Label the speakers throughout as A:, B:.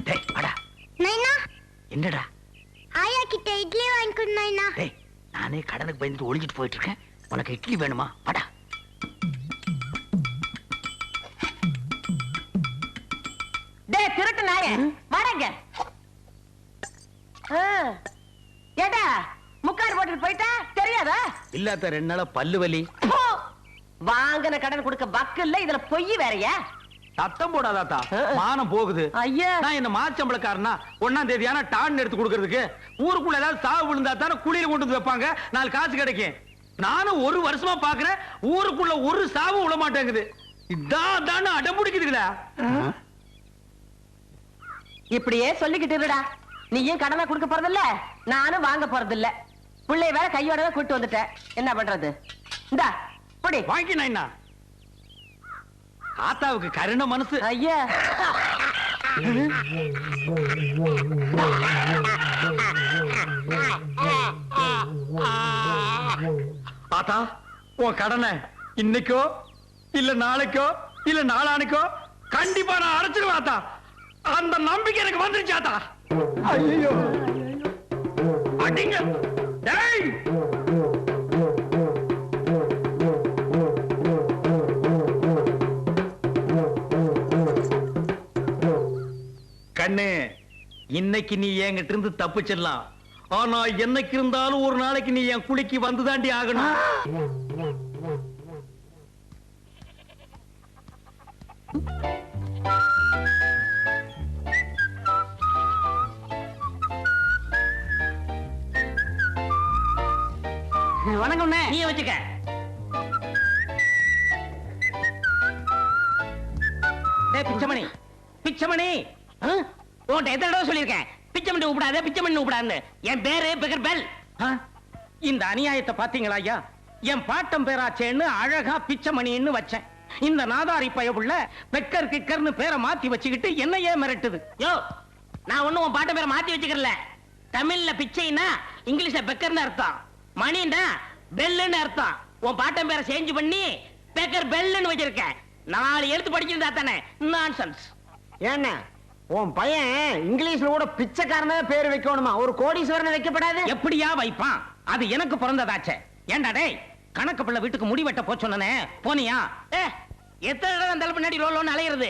A: டேய் வாடா.
B: நைனா
A: என்னடா?
B: ஆயா கிட்ட இட்லி வாங்கி கொடு நைனா.
A: டேய் நானே கடனுக்கு பயந்துட்டு ஒளிஞ்சிட்டு போயிட்டு இருக்கேன். உனக்கு இட்லி வேணுமா? வாடா.
C: டேய் திருட்டு நாயே, வாடங்க. ஏடா முக்காடு போட்டுட்டு போயிட்டா தெரியாதா?
A: இல்லாத 2 நாளா பல்லு வலி.
C: வாங்கின கடன் கொடுக்க பக்கு இல்ல, இதுல பொய் வேறயா?
A: சத்தம் போடாதாத்தா, மானம் போகுது.
C: ஐயா
A: நான் என்ன மாச்சம்பளக்காரனா 1ஆம் தேதி ஆனா டான் எடுத்து கொடுக்கறதுக்கு? ஊருக்குள்ள ஏதாவது சாவு விழுந்தா தானே குளியில கொண்டு வந்து வைப்பாங்க, 4 காசு கிடைக்கும். நானும் 1 வருஷமா பாக்குறேன், ஊருக்குள்ள ஒரு சாவு விழ மாட்டேங்குது. இதான் அடம்பிடிக்குதுங்களா?
C: இப்படியே சொல்லிக்கிட்டு இருடா. நீயும் கடனை கொடுக்க போறதில்ல, நானும் வாங்க போறதில்ல. பிள்ளைய வேற கையோட கூட்டு வந்துட்டேன், என்ன பண்றது? இந்தா புடி.
A: வாங்கினா என்ன? ஆத்தாவுக்கு கருணை மனசு.
C: ஐயா
A: ஆத்தா, உன் கடனை இன்னைக்கோ இல்ல நாளைக்கோ இல்ல நாளானைக்கோ கண்டிப்பா நான் அடைச்சிருவேன் ஆத்தா. அந்த நம்பிக்கை எனக்கு வந்துருச்சு ஆத்தா. ஐயோ அடிங்க. டேய் கண்ணு, இன்னைக்கு நீ என்கிட்ட இருந்து தப்பிச்சிடலாம். ஆனா என்னைக்கு இருந்தாலும் ஒரு நாளைக்கு நீ என் குளிக்கு வந்துதாண்டி ஆகணும்.
C: வணக்கம்.
A: நீ வச்சுக்க. பிச்சமணி, பிச்சமணி, உன்கிட்ட எத்தனை தடவை சொல்லியிருக்கேன், பிச்சமணி கூப்பிடாத, பிச்சமணி கூப்பிடாது. என் பேரு பெக்கர் பெல். இந்த அநியாயத்தை பாத்தீங்களா ஐயா? என் பாட்டம் பேராச்சேன்னு அழகா பிச்சமணின்னு வச்சேன். இந்த நாதாரி பயவுள்ள பெக்கர் கிக்கர்னு பேரை மாத்தி வச்சுக்கிட்டு என்னையே மிரட்டுது. யோ, நான் ஒண்ணும் உன் பாட்டம் பேரை மாத்தி வச்சுக்கிறல. தமிழ்ல பிச்சைன்னா இங்கிலீஷ்ல பெக்கர்னு அர்த்தம், மணின்னா பெல்லுன்னு அர்த்தம். உன் பாட்டம் பேரை சேஞ்ச் பண்ணி பெக்கர் பெல்லுன்னு வச்சிருக்கேன். 4 எழுத்து படிச்சிருந்தா தானே. நான்சென்ஸ்.
D: ஏன்ன உன் பையன் இங்கிலீஷ்ல கூட பிச்சைக்காரனே பேர் வைக்கணுமா? ஒரு கோடீஸ்வரனை வைக்கப்படாது?
A: எப்படியா வைப்பான்? அது எனக்கு பிறந்ததாச்சே. ஏண்டா டேய், கணக்கு பிள்ளை வீட்டுக்கு முடி வெட்ட போச்சோன்னே போனியா? எத்தனை தடவை அந்த பின்னாடி ரோலோன்னு அலையிறது?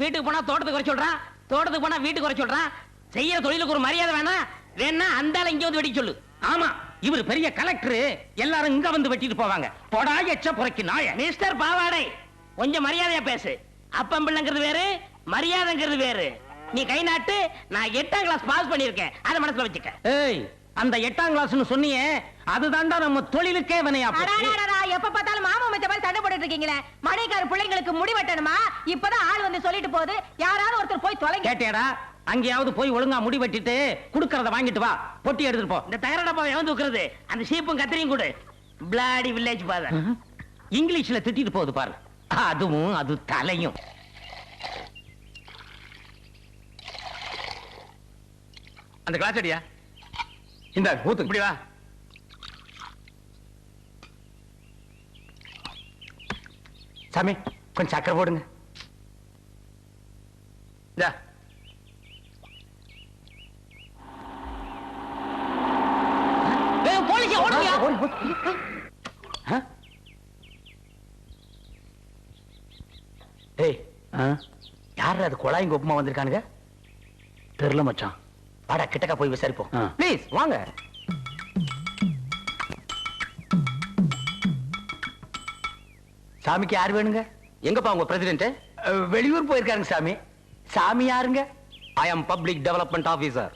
A: வீட்டுக்கு போனா தோட்டத்துக்கு குறை சொல்றான், தோட்டத்துக்கு போனா வீட்டுக்கு குறை சொல்றான். செய்யற தொழிலுக்கு ஒரு மரியாதை வேணா அந்த இங்க வந்து வெட்டி சொல்லு. ஆமா, இவர் பெரிய கலெக்டர், எல்லாரும் இங்க வந்து வெட்டிட்டு போவாங்க. போடா எச்ச புரைக்கு நாய. மிஸ்டர் பாவாடை, கொஞ்சம் மரியாதையா பேசு. அப்பம் பிள்ளைங்கிறது வேறு, மரியாதைங்கிறது வேறு. நீ கை நாட்டு. நான் 8ஆம் கிளாஸ் பாஸ் பண்ணிருக்கேன், அதை மனசுல வச்சுக்க. ஏய், அந்த 8ஆம் கிளாஸ்னு சொன்னியே, அதுதான்டா நம்ம தொழிலுக்கே வினையா.
C: எப்ப பார்த்தாலும் மாமா மச்ச மாதிரி சண்டை போட்டுட்டு இருக்கீங்களே. மணிக்கார பிள்ளைங்களுக்கு முடி வெட்டணுமா? இப்பதான் ஆள் வந்து சொல்லிட்டு போகுது. யாராவது ஒருத்தர் போய் தொலைங்க.
A: கேட்டியாடா? அங்கேயாவது போய் ஒழுங்கா முடி வெட்டிட்டு குடுக்கறத வாங்கிட்டு வா, பொட்டி எடுத்துட்டு போ. இந்த தகர டப்பாவை எவன் தூக்குறது? அந்த சீப்பும் கத்திரியும் கொடு. பிளாடி வில்லேஜ் பாத. இங்கிலீஷ்ல திட்டிட்டு போகுது பாரு. அதுவும் அது தலையும். அந்த கிளாஸ் அடியா, இந்த ஊத்து இப்படி வா. சாமி, கொஞ்சம் சக்கரை போடுங்க. யாரு அது குழாயிங்க ஒப்புமா வந்திருக்கானுங்க? தெரியல மச்சான். வாடா கிட்டக்கா போய் விசாரிப்போம். ப்ளீஸ் வாங்க. சாமிக்கு யார் வேணுங்க? எங்கப்பா உங்க பிரசிடென்ட்? வெளியூர் போயிருக்காருங்க சாமி. சாமி யாருங்க? ஐ அம் பப்ளிக் டெவலப்மெண்ட் ஆபீசர்.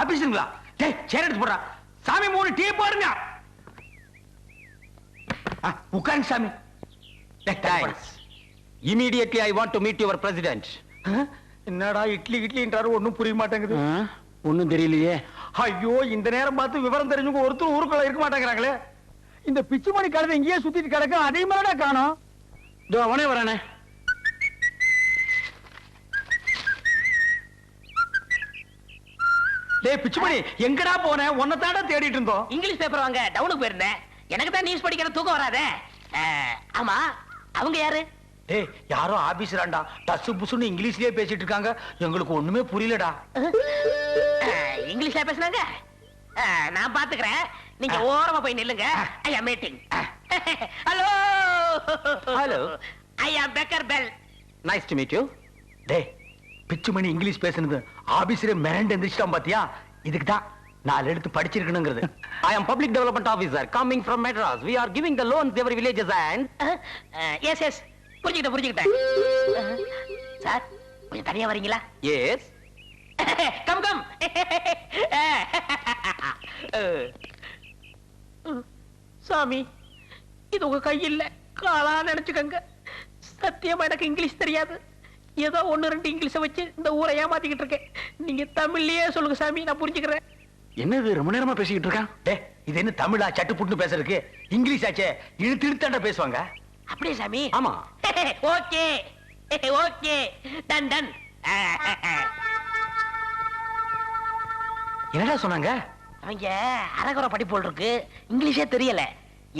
A: ஆபீஸுங்களா? டேய் சேர் எடுத்து போடுறா. சாமி 3 டீ போடுங்க. உட்காருங்க சாமி. Immediately I want to meet your president. என்னடா இட்லி இட்லின்றாரு, ஒண்ணும் புரிய மாட்டேங்குது. ஒண்ணும் தெரியலையே. ஐயோ, இந்த நேரம் பார்த்து விவரம் தெரிஞ்சவங்க ஒருத்தர் ஊருக்குள்ள இருக்க மாட்டேங்கிறாங்களே. இந்த பிச்சுமணி கழுதை இங்கேயே சுத்திட்டு கிடக்க, அதே மாதிரிடா காணோம். இதோ அவனே வரானே. டேய் பிச்சுமணி, எங்கடா போன? உன்னை தாண்டா தேடிட்டு இருந்தோம். இங்கிலீஷ் பேப்பர் வாங்க டவுனுக்கு போயிருந்தேன். எனக்கு தான் நியூஸ் படிக்கிற தூக்கம் வராதே. ஆமா, அவங்க யாரு?
E: டேய் யாரோ ஆபீஸ்ராண்டா டசு புசுன்னு இங்கிலீஷ்லயே பேசிட்டு இருக்காங்க எங்களுக்கு ஒண்ணுமே புரியலடா
A: இங்கிலீஷ்ல பேசுனாங்க நான் பாத்துக்கிறேன் நீங்க ஓரமா போய் நில்லுங்க I am meeting hello
E: hello
A: I am beggar bell
E: nice to meet you டேய் பிச்சுமணி இங்கிலீஷ் பேசுனது ஆபீஸ்ல மிரண்டு எந்திரிச்சிட்டான் பாத்தியா இதுக்கு தான் 4 எடுத்து படிச்சிருக்கணுங்கிறது
F: I am public development officer coming from Madras. We are giving the loans to every villages and
A: yes yes புரிஞ்சுக்கிட்டேன் sir கொஞ்சம் தனியா வரீங்களா
F: yes.
A: கம் கம் சாமி இது உங்க கையில் காலா நினைச்சுக்கங்க சத்தியமா எனக்கு இங்கிலீஷ் தெரியாது ஏதோ 1-2 இங்கிலீஷ வச்சு இந்த ஊரை ஏமாத்திக்கிட்டு இருக்கேன் நீங்க தமிழ்லயே சொல்லுங்க சாமி நான் புரிஞ்சுக்கிறேன்
E: என்னது ரொம்ப நேரமா பேசிக்கிட்டு இருக்கான் டேய் இது என்ன தமிழா சட்டு புட்டு பேசுறதுக்கு இங்கிலீஷ் ஆச்சே இழுத்து இழுத்தாண்டா பேசுவாங்க
A: அப்படியே சாமி
E: ஆமா
A: ஓகே ஓகே டன் டன்
E: என்னடா சொன்னாங்க
A: அவங்க அரகுற படிப்பு இருக்கு இங்கிலீஷே தெரியல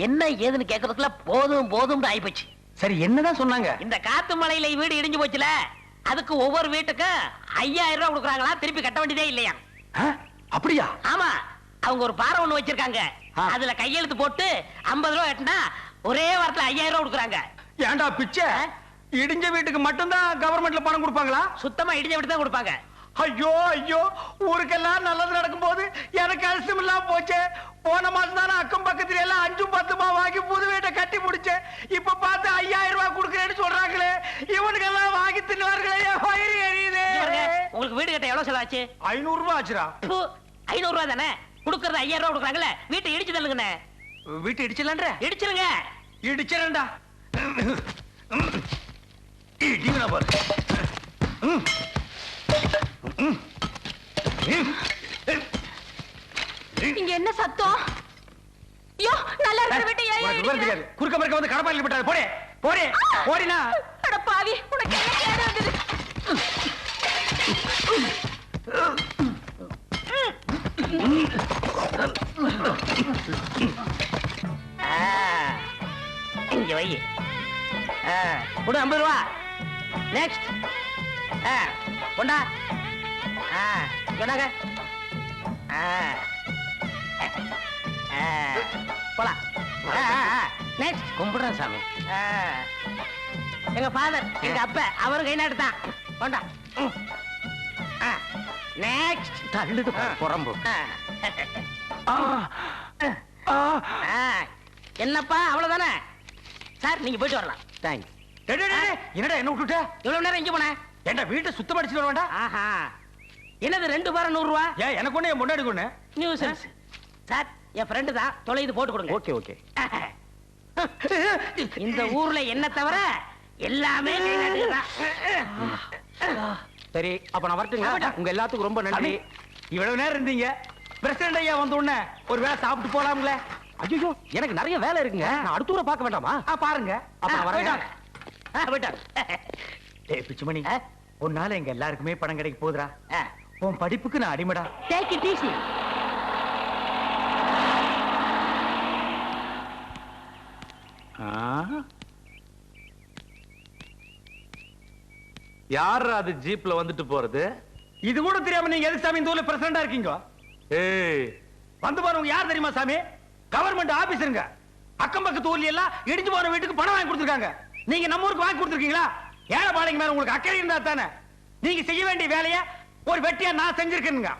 A: என்ன ஏதுன்னு கேட்கறதுக்குள்ள போதும் போதும்னு ஆயிப்போச்சு
E: சரி என்னதான் சொன்னாங்க
A: இந்த காத்து மலையில வீடு இடிஞ்சு போச்சுல அதுக்கு ஒவ்வொரு வீட்டுக்கும் 5000 ரூபாய் கொடுக்குறாங்களா திருப்பி கட்ட வேண்டியதே இல்லையா
E: அப்படியா
A: ஆமா அவங்க ஒரு பாறை ஒண்ணு வச்சிருக்காங்க
E: ஆ.
A: அதுல கையெழுத்து போட்டு 50 ரூபாய் கட்டினா ஒரே வாரத்துல 5000 ரூபாய் கொடுக்குறாங்க
E: ஏன்டா பிச்சை இடிஞ்ச வீட்டுக்கு மட்டும்தான் கவர்மெண்ட்ல பணம் கொடுப்பாங்களா
A: சுத்தமா இடிஞ்ச வீட்டு தான் கொடுப்பாங்க
E: ஐயோ ஐயோ ஊருக்கெல்லாம் நல்லது நடக்கும் போது எனக்கு அரிசம் இல்லாம போச்சே போன மாசம் தானே அக்கம் பக்கத்துல எல்லாம் 5-10 வாங்கி புது வீட்டை கட்டி முடிச்சேன் இப்ப பார்த்து 5000 ரூபாய் கொடுக்குறேன்னு சொல்றாங்களே இவனுக்கெல்லாம் வாங்கி தின்னுவார்களே என் வயிறு எரியுதே
A: இங்க பாருங்க, உங்களுக்கு வீடு கட்ட எவ்வளவு செலவாச்சு
E: 500 ரூபாய் ஆச்சுடா
A: 500 ரூபாய் தானே கொடுக்கறது 5000 ரூபாய் கொடுக்குறாங்கல்ல வீட்டை இடிச்சு தள்ளுங்கண்ணே
E: வீட்டை இடிச்சலான்ற
A: இடிச்சிருங்க
E: இடிச்சலண்டா இடிங்கடா பாரு
C: இங்க என்ன சத்தம் ஐயோ நல்லா இருக்கிற வீட்டை ஏன்
E: உனக்கு விவரம்
C: இடிக்கிற?
E: தெரியாது. குறுக்க மறுக்க வந்து கடப்பாயில் விட்டாரு போடே போடே போடினா
C: அட பாவி உனக்கு என்ன கேடு வந்தது
A: இங்க வை கொடு 50 ரூபா நெக்ஸ்ட் கொண்டா சொன்னாங்க போலாம் நெக்ஸ்ட்
F: கும்பிடுறேன் சாமி.
A: எங்க ஃபாதர் எங்க அப்பா அவரு கை நாட்டுதான் கொண்டா நெக்ஸ்ட்
F: தள்ளுது புறம்பு.
A: என்னப்பா அவ்வளவுதானே சார் நீங்க போயிட்டு வரலாம்
F: தேங்க்ஸ்.
E: டேய், டேய், டேய், என்னடா என்ன விட்டுட்ட
A: இவ்வளவு நேரம் எங்க போன
E: ஏன்டா வீட்டை சுத்தம் அடிச்சுட்டு வர வேண்டாம்
A: ஆஹா என்னது 2 பாரம் 100 ரூபா
E: ஏன் எனக்கு ஒண்ணு என் முன்னாடி ஒண்ணு
A: நியூசன்ஸ் சார் என் ஃப்ரெண்டு தான் தொலைது போட்டு கொடுங்க
F: ஓகே ஓகே.
A: இந்த ஊர்ல என்ன தவிர எல்லாமே கை நாட்டுதான்.
F: சரி அப்ப நான் வரட்டுங்க. உங்க எல்லாத்துக்கும் ரொம்ப நன்றி.
E: இவ்வளவு நேரம் இருந்தீங்க பிரசிடண்ட் ஐயா வந்த உடனே ஒரு வேளை சாப்பிட்டு போலாம்ல
F: ஐயோ எனக்கு நிறைய வேலை இருக்குங்க. நான் அடுத்த ஊரை பார்க்க வேண்டாமா?
E: பாருங்க
F: அப்ப நான் வரேங்க.
A: போயிட்டாங்க
E: டேய் பிச்சுமணி உன்னால எங்க எல்லாருக்குமே பணம் கிடைக்க போகுதுடா உன் படிப்புக்கு நான் அடிமடா
A: டேக் இட் ஈஸி
G: யார் அது ஜீப்ல வந்துட்டு போறது?
E: இது கூட தெரியாம நீங்க எதுக்கு சாமி இந்த ஊர்ல பிரசிடண்டா இருக்கீங்க
G: ஏய்
E: வந்து பாருங்க யார் தெரியுமா சாமி கவர்மெண்ட் ஆபீசருங்க அக்கம் பக்கத்து ஊர்ல எல்லாம் இடிஞ்சு போன வீட்டுக்கு பணம் வாங்கி கொடுத்துருக்காங்க நீங்க நம்ம ஊருக்கு வாங்கி கொடுத்துருக்கீங்களா ஏழை பாளையங்க மேல உங்களுக்கு அக்கறை இருந்தா தானே நீங்க செய்ய வேண்டிய வேலையை ஒரு வெட்டியா நான் செஞ்சிருக்கேனுங்க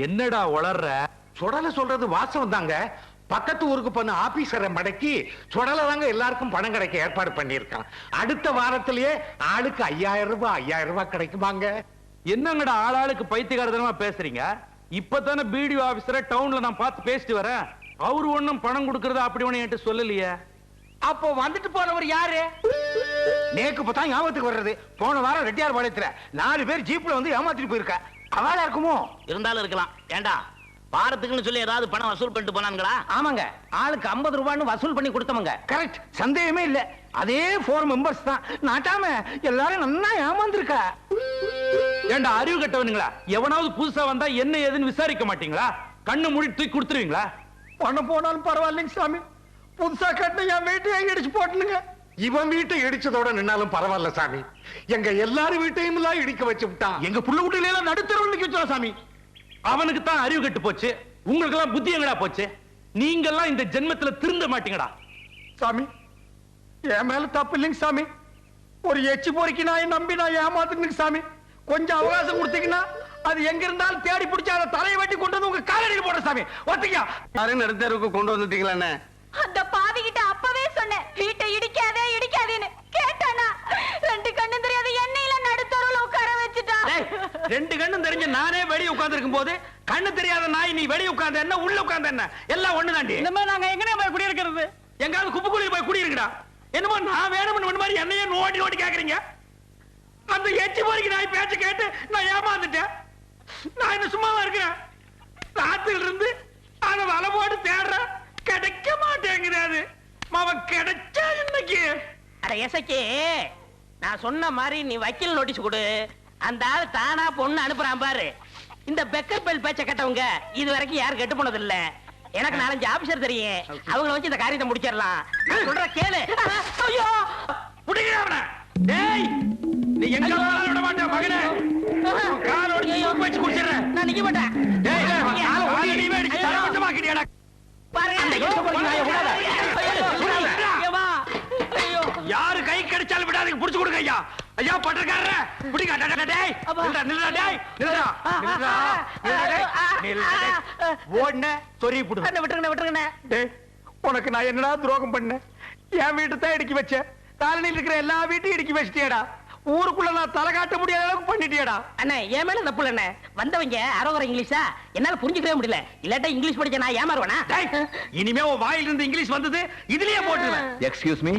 G: என்னடா உளர்ற?
H: சுடலை சொல்றது வாசம் தாங்க பக்கத்து ஊருக்கு பண்ண ஆபீசரை மடக்கி சுடலை தாங்க எல்லாருக்கும் பணம் கிடைக்க ஏற்பாடு பண்ணியிருக்கான் அடுத்த வாரத்திலேயே ஆளுக்கு 5000 ரூபாய் கிடைக்குமாங்க
G: என்னங்கடா ஆளாளுக்கு பைத்தியக்காரத்தனமா பேசுறீங்க? இப்பதானே பிடிஓ ஆபீசரை டவுன்ல நான் பார்த்து பேசிட்டு வரேன். அவரு ஒண்ணும் பணம் கொடுக்கறத அப்படி ஒண்ணு என்கிட்ட சொல்லலையே.
E: அப்போ வந்துட்டு போனவர் யாரு
H: நேக்கு பார்த்தா ஞாபகத்துக்கு வர்றது போன வாரம் ரெட்டியார் பாளையத்துல 4 பேர் ஜீப்ல வந்து ஏமாத்திட்டு போயிருக்கா அவளா இருக்குமோ
A: இருந்தாலும் இருக்கலாம் ஏண்டா பாரத்துக்குன்னு சொல்லி ஏதாவது பணம் வசூல் பண்ணிட்டு போனாங்களா
F: ஆமாங்க ஆளுக்கு 50 ரூபான்னு வசூல் பண்ணி கொடுத்தவங்க.
H: கரெக்ட் சந்தேகமே இல்ல அதே 4 மெம்பர்ஸ் தான் நாட்டாம எல்லாரும் நல்லா ஏமாந்துருக்கா
G: ஏண்டா அறிவு கட்டவனுங்களா? எவனாவது புதுசா வந்தா என்ன ஏதுன்னு விசாரிக்க மாட்டீங்களா? கண்ணு மூடி தூக்கி கொடுத்துருவீங்களா?
E: பணம் போனாலும் பரவாயில்லைங்க சாமி புதுசா கட்டின என் வீட்டையே இடிச்சு போட்டுனுங்க
H: இவன் வீட்டை இடிச்சதோட நின்னாலும் பரவாயில்ல சாமி. எங்க எல்லாரும் வீட்டையும் எல்லாம் இடிக்க வச்சு விட்டான்.
G: எங்க புள்ள குட்டில எல்லாம் நடுத்தரவுல நிக்க வச்சா சாமி. அவனுக்கு தான் அறிவு கெட்டு போச்சு, உங்களுக்கு எல்லாம் புத்தி எங்கடா போச்சு? நீங்க எல்லாம் இந்த ஜென்மத்துல திருந்த மாட்டீங்கடா.
E: சாமி என் மேல தப்பு இல்லைங்க சாமி. ஒரு எச்சி பொறுக்கி நான் நம்பி நான் ஏமாத்துங்க சாமி. கொஞ்சம் அவகாசம் கொடுத்தீங்கன்னா அது எங்க இருந்தாலும் தேடி பிடிச்சி அதை தலையை வெட்டி கொண்டு வந்து உங்க காலடியில் போடுற சாமி. ஒத்திக்கா
D: யாரும் நடுத்தருக்கு கொண்டு வந்துட்டீங்களா?
C: அந்த பாவிகிட்ட அப்பவே சொன்னேன், வீட்டை இடிக்காதே இடிக்காதேன்னு. கேட்டானா? ரெண்டு கண்ணு தெரியாத எண்ணெயில நடுத்தருவுல உட்கார வச்சுட்டான்.
E: ரெண்டு கண்ணும் தெரிஞ்ச நானே வெளியே உட்கார்ந்து இருக்கும் போது கண்ணு தெரியாத நாய் நீ வெளியே உட்கார்ந்த என்ன உள்ள உட்கார்ந்த என்ன எல்லாம் ஒண்ணு தாண்டி.
A: இந்த மாதிரி நாங்க எங்கனே போய் குடியிருக்கிறது?
E: எங்காவது குப்பை குழியில் போய் குடியிருக்கடா. என்னமோ நான் வேணும்னு மாதிரி என்னையே நோண்டி நோண்டி கேக்குறீங்க. அந்த எச்சி பொறுக்கி நாய் பேச்ச கேட்டு நான் ஏமாந்துட்டேன். நான் என்ன சும்மாவா இருக்கிறேன்? ராத்திரில இருந்து அதை வலை போட்டு தேடுறேன், கிடைக்க மாட்டேங்கிறாது. அவன் கிடைச்சா இன்னைக்கு.
A: அட எசக்கி, நான் சொன்ன மாதிரி நீ வக்கீல் நோட்டீஸ் கொடு. அந்த ஆள் தானா பொண்ணு அனுப்புறான் பாரு. இந்த பெக்கர் பெல் பேச்ச கேட்டவங்க இது வரைக்கும் யாரும் கெட்டு போனது இல்ல. எனக்கு 4-5 ஆபீசர் தெரியும், அவங்கள வச்சு இந்த காரியத்தை முடிச்சிடலாம். நான் சொல்ற கேளு. ஐயோ
E: புடிக்கிறா டேய், நீ எங்க போனாலும் விட மாட்டே மகனே. காலோட வச்சு குடிச்சிடுறேன்.
A: நான் நிக்க மாட்டேன்.
E: டேய் கால ஓடி நீ அடிச்சு தரவட்டமாக்கிட்டியாடா.
A: பாருங்க அந்த எச்ச பொறுக்கி நாயை விடாத. ஐயோ வா. ஐயோ
E: யாரு கை கடிச்சாலும் விடாதீங்க, புடிச்சு கொடுங்க ஐயா. ஐயா பட்டக்காரரே புடிங்க. டேய் நில்லுடா டேய் நில்லுடா நில்லுடா நில்லுடா. ஓடுன சொறி புடு.
A: விட்டுருங்க.
E: டேய் உனக்கு நான் என்னடா துரோகம் பண்ணேன்? என் வீட்டை தான் இடிக்கி வச்சேன், காலனியில் இருக்கிற எல்லா வீட்டையும் இடிக்கி வச்சிட்டியடா. ஊருக்குள்ள நான் தலை காட்ட முடியாத அளவுக்கு பண்ணிட்டியடா.
A: அண்ணே என் மேல தப்பு இல்ல. வந்தவங்க அரோகர இங்கிலீஷா என்னால புரிஞ்சுக்கவே முடியல. இல்லாட்டா இங்கிலீஷ் படிச்ச நான் ஏமாறுவேனா?
E: டேய் இனிமே உன் வாயில இருந்து இங்கிலீஷ் வந்தது இதுலயே போட்டுருவேன்.
F: எக்ஸ்கியூஸ் மீ,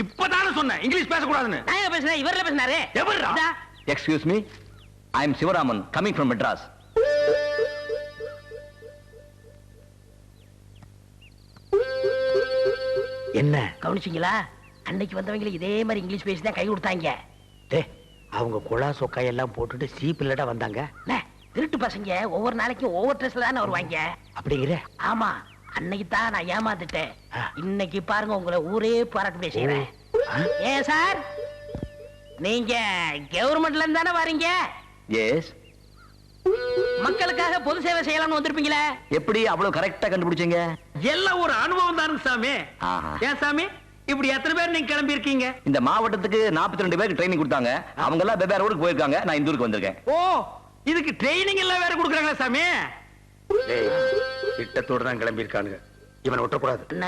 E: இப்பதானே சொன்னேன் இங்கிலீஷ் பேசக்கூடாதுன்னு.
A: நான் எங்க பேசுறேன்? இவர்ல பேசினாரு.
E: எவர்ரா?
A: இதா.
F: Excuse me, I am Sivaraman coming from Madras.
E: என்ன
A: கவனிச்சீங்களா? அன்னைக்கு வந்தவங்க இதே மாதிரி இங்கிலீஷ் பேசி தான் கை கொடுத்தாங்க.
E: டேய் அவங்க குழா சொக்காய் எல்லாம் போட்டுட்டு சீப்பில்லடா வந்தாங்க.
A: அண்ணே, திருட்டு பசங்க ஒவ்வொரு நாளைக்கும் ஒவ்வொரு ட்ரெஸ்ல தானே வருவாங்க.
E: அப்படிங்கிற?
A: ஆமா, அன்னைக்கு தான் நான் ஏமாந்துட்டேன். இன்னைக்கு பாருங்க உங்களை ஊரே பாராட்டு பேசுறேன். ஏன் சார், நீங்க கவர்மெண்ட்ல இருந்து தானே வரீங்க?
F: எஸ்.
A: மக்களுக்காக பொது சேவை செய்யலாம்னு வந்திருப்பீங்களே.
F: எப்படி அவ்வளவு கரெக்டா கண்டுபிடிச்சீங்க?
E: எல்லாம் ஒரு அனுபவம் தானுங்க சாமி.
F: ஆஹா.
E: ஏன் சாமி இப்படி எத்தனை பேர் நீங்க கிளம்பி இருக்கீங்க?
F: இந்த மாவட்டத்துக்கு 42 பேருக்கு ட்ரைனிங் கொடுத்தாங்க. அவங்க எல்லாம் வெவ்வேறு ஊருக்கு போயிருக்காங்க. நான் இந்த ஊருக்கு வந்திருக்கேன்.
E: ஓ இதுக்கு ட்ரைனிங் எல்லாம் வேற கொடுக்குறாங்களா சாமி? திட்டத்தோட தான் கிளம்பி இருக்கானுங்க, இவனை விட்டக்கூடாது.
A: என்ன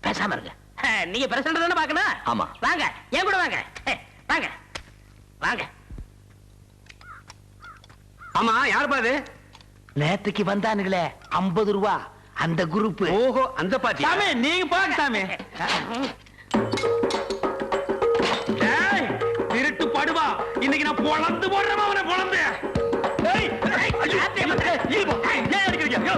A: பேசாம இருங்க. நீங்க பிரசிடண்ட் தானே பாக்கணும்.
F: ஆமா.
A: வாங்க ஏன் கூட வாங்க. வாங்க வாங்க.
E: ஆமா யாரு பாது?
A: நேத்துக்கு வந்தானுங்களே 50 ரூபா அந்த குரூப்.
E: ஓஹோ அந்த பாட்டி. சாமி நீங்க பாருங்க சாமி. டேய் திருட்டு படுவா, இன்னைக்கு நான் பொளந்து போடுறேன் அவனை பொளந்து. டேய் ஐயோ ஏன் அடிக்கிறீங்க?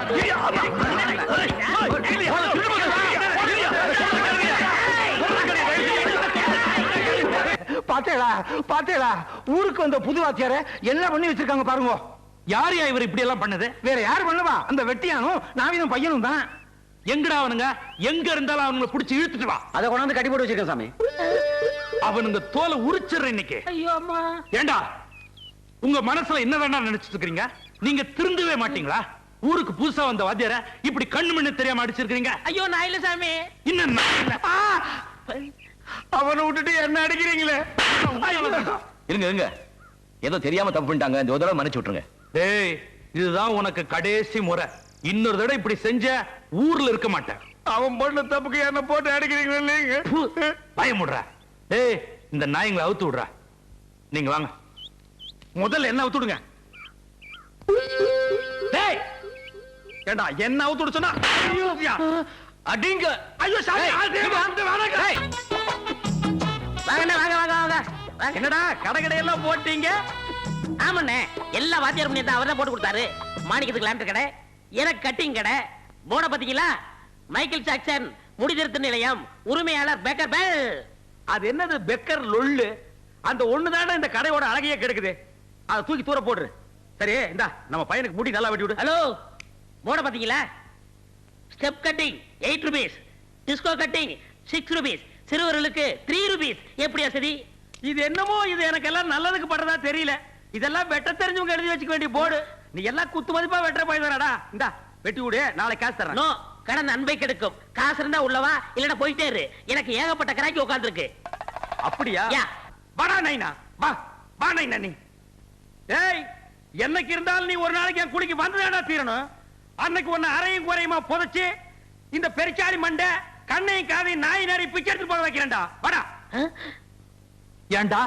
D: பாத்தேடா பாத்தேடா, ஊருக்கு வந்த புது வாத்தியார என்ன பண்ணி வச்சிருக்காங்க பாருங்க.
G: யாரையா இவர் இப்படி எல்லாம் பண்ணது?
D: வேற யார் பண்ணுவா? அந்த வெட்டியானும் நாவினும் பையனும் தான்.
G: எங்கடா அவனுங்க? எங்க இருந்தாலும் அவனுங்களை புடிச்சு இழுத்துட்டு வா.
D: அதை கொண்டாந்து கட்டி போட்டு வச்சிருக்கேன் சாமி.
G: அவனுங்க தோலை உரிச்சிடுற இன்னைக்கு.
A: ஐயோ அம்மா.
G: ஏண்டா உங்க மனசுல என்ன வேணா நினைச்சிட்டு இருக்கீங்க? நீங்க திருந்தவே மாட்டீங்களா? ஊருக்கு புதுசா வந்த வாத்தியார இப்படி கண்ணு மண்ணு தெரியாம அடிச்சிருக்கீங்க.
A: ஐயோ நான் இல்ல சாமி.
G: இன்னும் நான் இல்ல.
E: அவனை விட்டுட்டு என்ன அடிக்கிறீங்களே?
F: இருங்க இருங்க, ஏதோ தெரியாம தப்பு பண்ணிட்டாங்க. இந்த ஒரு தடவை மன்னிச்சு விட்டுருங்க.
G: டேய் இதுதான் உனக்கு கடைசி முறை. இன்னொரு தடவை இப்படி செஞ்ச ஊர்ல இருக்க மாட்டேன்.
E: அவன் பண்ண தப்புக்கு என்ன போட்டு அடிக்கிறீங்களே?
G: பயமுடுற. டேய் இந்த நாய்ங்களை அவுத்து விடுற. நீங்க வாங்க.
E: முதல்ல என்ன அவுத்துடுங்க. டேய் ஏண்டா என்ன அவுத்துடு சொன்னா அடிங்க. ஐயோ சாமி
A: வாங்க வாங்க வாங்க வாங்க.
E: என்னடா கடை கடையெல்லாம் போட்டீங்க?
A: ஆமாண்ணே, எல்லா வாத்தியார் பண்ணி அவர் தான் போட்டு கொடுத்தாரு. மாணிக்கத்துக்கு லேண்டர் கடை, எனக்கு கட்டிங் கடை. போன பாத்தீங்களா? மைக்கேல் ஜாக்சன் முடிதிருத்த நிலையம், உரிமையாளர் பெக்கர் பெல்.
E: அது என்னது பெக்கர் லொள்ளு? அந்த ஒண்ணுதானே இந்த கடையோட அழகையே கெடுக்குது. அதை தூக்கி தூர போடுற. சரி இந்தா நம்ம பையனுக்கு முடி நல்லா வெட்டி விடு.
A: ஹலோ, போன பாத்தீங்களா? Step cutting 8 rupees, disco cutting 6 rupees, சிறுவர்களுக்கு 3 ரூபீஸ். எப்படி சரி?
E: இது என்னமோ இது எனக்கு எல்லாம் நல்லதுக்கு பண்றதா தெரியல. இதெல்லாம் வெட்ட தெரிஞ்சவங்க எழுதி வச்சுக்க வேண்டிய போர்டு. நீ எல்லாம் குத்து மதிப்பா வெட்ட போய்தானடா. இந்தா வெட்டி விடு, நாளைக்கு காசு தரேன்.
A: நோ, கடன் அன்பை கெடுக்கும். காசு இருந்தா உள்ளவா, இல்லனா போயிட்டே இரு. எனக்கு ஏகப்பட்ட கிராக்கி உட்கார்ந்திருக்கு.
E: அப்படியா?
A: யா.
E: வாடா நைனா, வா வா நைனா நீ. ஏய், என்னைக்கு இருந்தாலும் நீ ஒரு நாளைக்கு என் குடிக்கு வந்துதாடா தீரணும். அன்னைக்கு ஒன்னு அரையும் குறையுமா புதைச்சு இந்த பெருச்சாளி மண்டை கண்ணையும் காதையும் நாய் நரி பிச்சை எடுத்து போக வைக்கிறேன்டா. வாடா.
G: ஏன்டா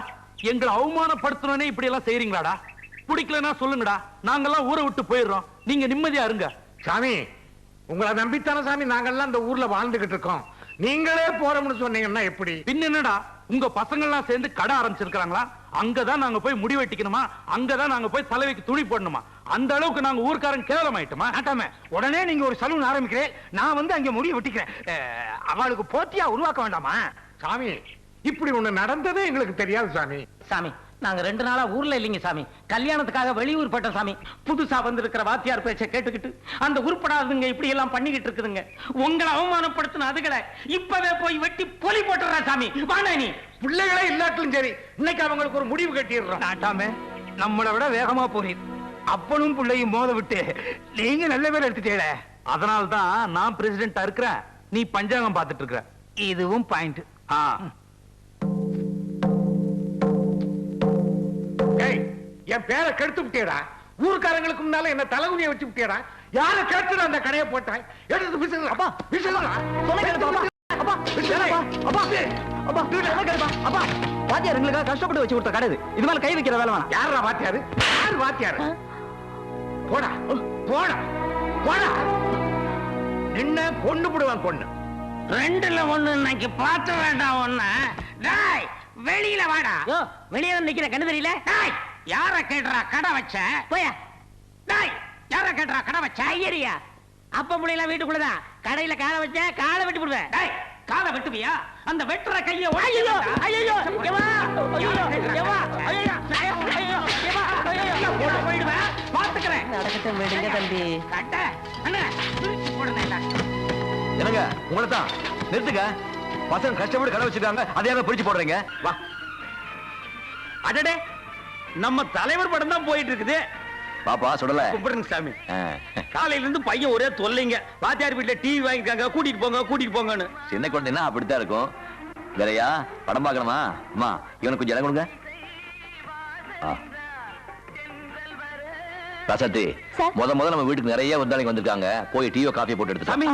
G: எங்களை அவமானப்படுத்தணும்னே இப்படி எல்லாம் செய்றீங்களாடா? பிடிக்கலன்னா சொல்லுங்கடா, நாங்கெல்லாம் ஊரை விட்டு போயிடுறோம். நீங்க நிம்மதியா இருங்க.
H: சாமி, உங்களை நம்பித்தானே சாமி நாங்கெல்லாம் இந்த ஊர்ல வாழ்ந்துகிட்டு இருக்கோம். நீங்களே போறோம்னு சொன்னீங்கன்னா எப்படி?
G: பின்ன என்னடா, உங்க பசங்க எல்லாம் சேர்ந்து கடை ஆரம்பிச்சிருக்காங்களா? அங்கதான் நாங்க போய் முடி வெட்டிக்கணுமா? அங்கதான் நாங்க போய் தலைவைக்கு துணி போடணுமா? அந்த அளவுக்கு நாங்க ஊர்க்காரன் கேவலமாயிட்டோமா?
D: ஆட்டாம உடனே நீங்க ஒரு சலூன் ஆரம்பிக்கிறேன், நான் வந்து அங்க முடிய வெட்டிக்கிறேன். அவளுக்கு போட்டியா உருவாக்க வேண்டாமா?
H: சாமி, இப்படி ஒண்ணு நடந்ததே எங்களுக்கு தெரியாது சாமி.
A: சாமி, நாங்க 2 நாளா ஊர்ல இல்லைங்க சாமி. கல்யாணத்துக்காக வெளியூர் போட்டோம் சாமி. புதுசா வந்திருக்கிற வாத்தியார் பேச்சை கேட்டுக்கிட்டு அந்த உருப்படாதுங்க இப்படி எல்லாம் பண்ணிக்கிட்டு இருக்குதுங்க. உங்களை அவமானப்படுத்தின அதுகளை இப்பவே போய் வெட்டி பொலி போட்டுறா சாமி. வாடா நீ.
H: பிள்ளைகளே இல்லாட்டிலும் சரி, இன்னைக்கு அவங்களுக்கு ஒரு முடிவு கட்டிடுறோம்.
D: ஆட்டாம நம்மளை விட வேகமா போறீர். அப்பனும் பிள்ளையும் மோத விட்டு நீங்க நல்ல பேர் எடுத்துட்டீங்களே.
G: அதனால தான் நான் பிரசிடென்டா இருக்கிறேன், நீ பஞ்சாங்கம் பார்த்துட்டு இருக்கிற.
D: இதுவும் பாயிண்ட்.
H: ஏய், என் பேரை கெடுத்து விட்டியடா. ஊர்க்காரங்களுக்கு முன்னால என்ன தலைகுனிய வச்சு விட்டியடா. யார கேட்டுடா அந்த கடையை போட்டாய்? எடுத்து விசில். அப்பா விசில்.
D: வாத்தியார் எங்களுக்காக கஷ்டப்பட்டு வச்சு கொடுத்த கடை இது. இது மேல கை வைக்கிற வேலை வேணாம்.
H: யாரா வாத்தியாரு? யார் வாத்தியாரு? போடா போடா போடா. என்ன கொண்டு போடுவான் பொண்ணு.
A: 2ல 1 இன்னைக்கு பார்த்து வேண்டாம் ஒண்ணு. டேய், வெளியில வாடா. யோ, வெளிய வந்து நிக்கிற கண்ணு தெரியல? டேய், யார கேட்றா கடை வச்ச? போயா. டேய், யார கேட்றா கடை வச்ச? ஐயரியா. அப்ப முடியல வீட்டுக்குள்ளதான். கடையில காலை வச்ச காலை வெட்டி போடுவேன். டேய், காலை வெட்டுவியா? அந்த வெட்டுற கைய ஐயோ ஐயோ எவா ஐயோ எவா ஐயோ ஐயோ எவா ஐயோ போட போய்டுவேன். பாத்துக்கறேன்.
C: நடக்கட்டும் விடுங்க தம்பி.
A: கட்ட அண்ணா போடுங்க.
F: என்னங்க உங்களை தான் நிறுத்துங்க. பசங்க கஷ்டப்பட்டு கடை வச்சிருக்காங்க, அதையாக பிரிச்சு போடுறீங்க.
E: வா. அடடே, நம்ம தலைவர் படம் தான் போயிட்டு இருக்குது.
F: பாப்பா சுடல.
E: கும்பிடுங்க சாமி. காலையில இருந்து பையன் ஒரே தொல்லைங்க. வாத்தியார் வீட்டுல டிவி வாங்கிருக்காங்க, கூட்டிட்டு போங்கன்னு.
F: சின்ன குழந்தைன்னா அப்படித்தான் இருக்கும். வேறையா படம் பார்க்கணுமா? அம்மா, இவனுக்கு கொஞ்சம் இடம் கொடுங்க. ராசாத்தி, முத நம்ம வீட்டுக்கு நிறைய விருந்தாளிங்க வந்திருக்காங்க. போய் டீயோ காஃபி போட்டு எடுத்து
E: சாமி,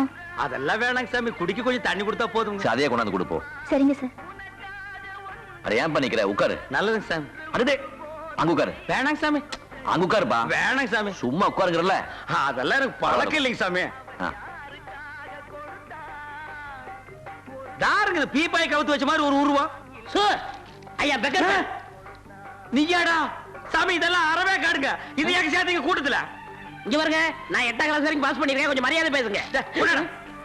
E: அதெல்லாம் வேணாங்க சாமி. குடிக்க கொஞ்சம் தண்ணி கொடுத்தா போதும்.
F: அதையே கொண்டாந்து கொடுப்போம்.
B: சரிங்க சார்.
F: அட ஏன் பண்ணிக்கிற? உட்காரு.
E: நல்லதுங்க சாமி.
F: அடுத்து அங்க உட்காரு.
E: வேணாங்க சாமி.
F: அங்க உட்காருப்பா.
E: வேணாங்க சாமி.
F: சும்மா உட்காருங்கறல.
E: அதெல்லாம் எனக்கு பழக்கம் இல்லைங்க சாமி. தாருங்க, பீப்பாய் கவுத்து வச்ச மாதிரி ஒரு உருவம்.
A: சார், ஐயா பெக்கர்
E: நீயாடா சாமி? இதெல்லாம் அறவே காடுங்க. இது எங்க சேர்த்தீங்க கூட்டத்துல?
A: இங்க பாருங்க, நான் 8ஆம் கிளாஸ் வரைக்கும் பாஸ் பண்ணிருக்கேன். கொஞ்சம் மரியாதை பேசுங்க.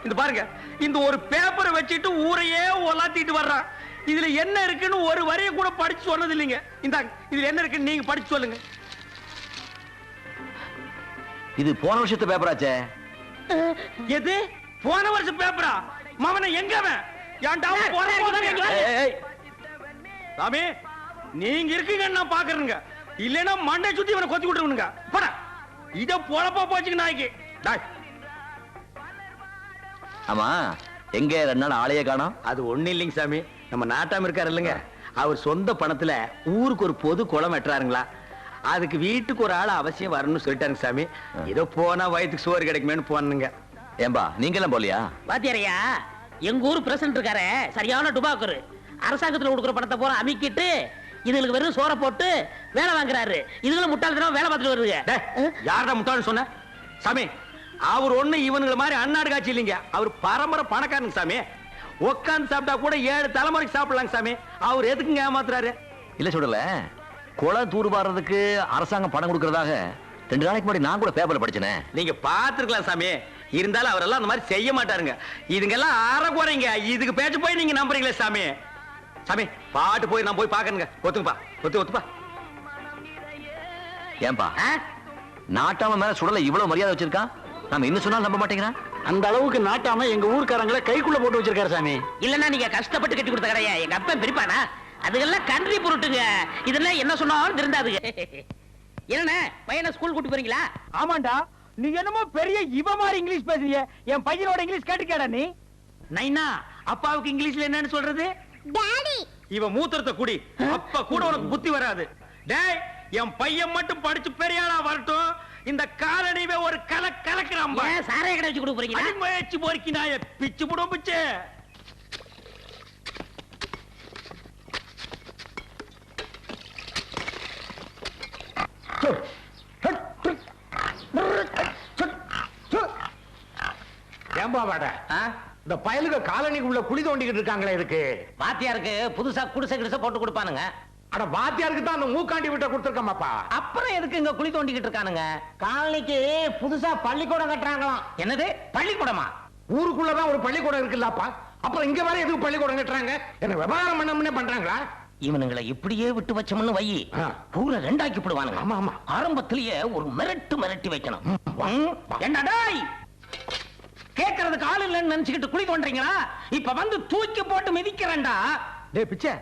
E: இந்த பாருங்க, இந்த ஒரு பேப்பரை வச்சுட்டு ஊரையே ஒலாத்திட்டு வர்றான். இதுல என்ன இருக்குன்னு ஒரு வரிய கூட படிச்சு சொன்னது இல்லைங்க. இந்த இதுல என்ன இருக்குன்னு நீங்க படிச்சு சொல்லுங்க.
F: இது போன வருஷத்து பேப்பராச்சே.
E: எது போன வருஷம் பேப்பரா? மவனை எங்கவன்? ஏன்டா சாமி, நீங்க இருக்கீங்கன்னு நான் பாக்குறேங்க. இல்லைன்னா மண்டை சுத்தி இவனை கொத்தி விட்டுருவனுங்க. போடா, இத பொழப்பா போச்சுங்க நாய்க்கு.
F: ஆமா, எங்க 2 நாள் ஆளையே காணோம்?
E: அது ஒண்ணு இல்லைங்க சாமி. நம்ம நாட்டாம இருக்காரு இல்லைங்க, அவர் சொந்த பணத்துல ஊருக்கு ஒரு பொது குளம் வெட்டுறாருங்களா. அதுக்கு வீட்டுக்கு ஒரு ஆள் அவசியம் வரணும்னு சொல்லிட்டாருங்க சாமி. ஏதோ போனா வயிற்றுக்கு சோறு கிடைக்குமேன்னு போனுங்க.
F: ஏம்பா, நீங்க எல்லாம் போலியா?
A: வாத்தியாரையா, எங்க ஊர் பிரசிடன்ட் இருக்காரு, சரியான டுபாக்கரு. அரசாங்கத்துல கொடுக்குற பணத்தை போற அமிக்கிட்டு இதுங்களுக்கு வெறும் சோற போட்டு வேலை வாங்குறாரு. இதுகளும் முட்டாள்தனம் வேலை பார்த்துட்டு வருதுங்க.
E: யாரா முட்டாள்னு சொன்ன? சாமி, அவர் ஒண்ணு இவனுங்களை மாதிரி அன்னாடு காட்சி இல்லைங்க. அவர் பரம்பரை பணக்காரனுங்க சாமி. உட்காந்து சாப்பிட்டா கூட 7 தலைமுறைக்கு சாப்பிடலாங்க சாமி. அவர் எதுக்குங்க ஏமாத்துறாரு?
F: இல்ல சொல்லல, குளம் தூர்வாடுறதுக்கு அரசாங்கம் பணம் கொடுக்கறதாக 2 நாளைக்கு முன்னாடி நான் கூட பேப்பர்ல படிச்சேனே.
E: நீங்க பாத்துருக்கலாம் சாமி. இருந்தாலும் அவரெல்லாம் அந்த மாதிரி செய்ய மாட்டாருங்க. இதுங்கெல்லாம் அறகுறைங்க. இதுக்கு பேச்சு போய் நீங்க நம்புறீங்களே சாமி. சாமி, பாட்டு போய் நான் போய் பாக்கணுங்க. ஒத்துப்பா, ஒத்துப்பா.
F: ஏன்பா நாட்டாம மேல சுடல இவ்வளவு மரியாதை வச்சிருக்கான், நாம இன்னும் சொன்னாலும் நம்ப மாட்டேங்கிறான்.
E: அந்த அளவுக்கு நாட்டாம எங்க ஊர்க்காரங்களை கைக்குள்ள போட்டு வச்சிருக்காரு சாமி.
A: இல்லன்னா நீங்க கஷ்டப்பட்டு கட்டி கொடுத்த கடையா எங்க அப்பா பிரிப்பானா? அதுக்கெல்லாம் கன்றி பொருட்டுங்க. இதெல்லாம் என்ன சொன்னாலும் திருந்தாதுங்க. என்ன பையனை ஸ்கூல் கூட்டி போறீங்களா?
E: ஆமாண்டா, நீ என்னமோ பெரிய இவ மாதிரி இங்கிலீஷ் பேசுறீங்க. என் பையனோட இங்கிலீஷ் கேட்டுக்கடா நீ.
A: நைனா அப்பாவுக்கு இங்கிலீஷ்ல என்னன்னு சொல்றது?
B: டாடி
G: இவ மூத்திரத்தை குடி, அப்ப கூட உனக்கு புத்தி வராது. டேய், என் பையன் மட்டும் படிச்சு பெரிய ஆளா வரட்டும், இந்த காலனிவே ஒரு கலக்கிறான்.
A: ஏன் சாராய கடை வச்சு கொடுக்க போறீங்களா?
G: முயற்சி போறீங்க, பிச்சு போடும் பிச்சு.
H: ஏம்பா வாட, இந்த பயலுக காலனிக்குள்ள குழி தோண்டிக்கிட்டு இருக்காங்களே இருக்கு.
A: வாத்தியாருக்கு புதுசா குடிசை கிடிசை போட்டு கொடுப்பானுங்க.
H: அட வாத்தியாருக்கு தான் அந்த மூக்காண்டி விட்ட கொடுத்துருக்கமாப்பா.
A: அப்புறம் எதுக்கு இங்க குழி தோண்டிக்கிட்டு இருக்கானுங்க?
D: காலனிக்கு புதுசா பள்ளிக்கூடம் கட்டுறாங்களாம்.
A: என்னது பள்ளிக்கூடமா?
H: ஊருக்குள்ளதான் ஒரு பள்ளிக்கூடம் இருக்குல்லப்பா, அப்புறம் இங்க வர எதுக்கு பள்ளிக்கூடம் கட்டுறாங்க? என்ன விவகாரம் பண்ண பண்றாங்களா?
A: இவனுங்களை இப்படியே விட்டு வச்சோம்னு வை, ஊரை ரெண்டாக்கி போடுவானுங்க.
H: ஆமா ஆமா,
A: ஆரம்பத்திலேயே ஒரு மிரட்டி வைக்கணும். என்னடாய் கேட்கறதுக்கு ஆள் இல்லைன்னு நினைச்சுக்கிட்டு குழி தோன்றீங்களா? இப்ப வந்து தூக்கி போட்டு மிதிக்கிறேன்டா.
E: டேய் பிச்சை,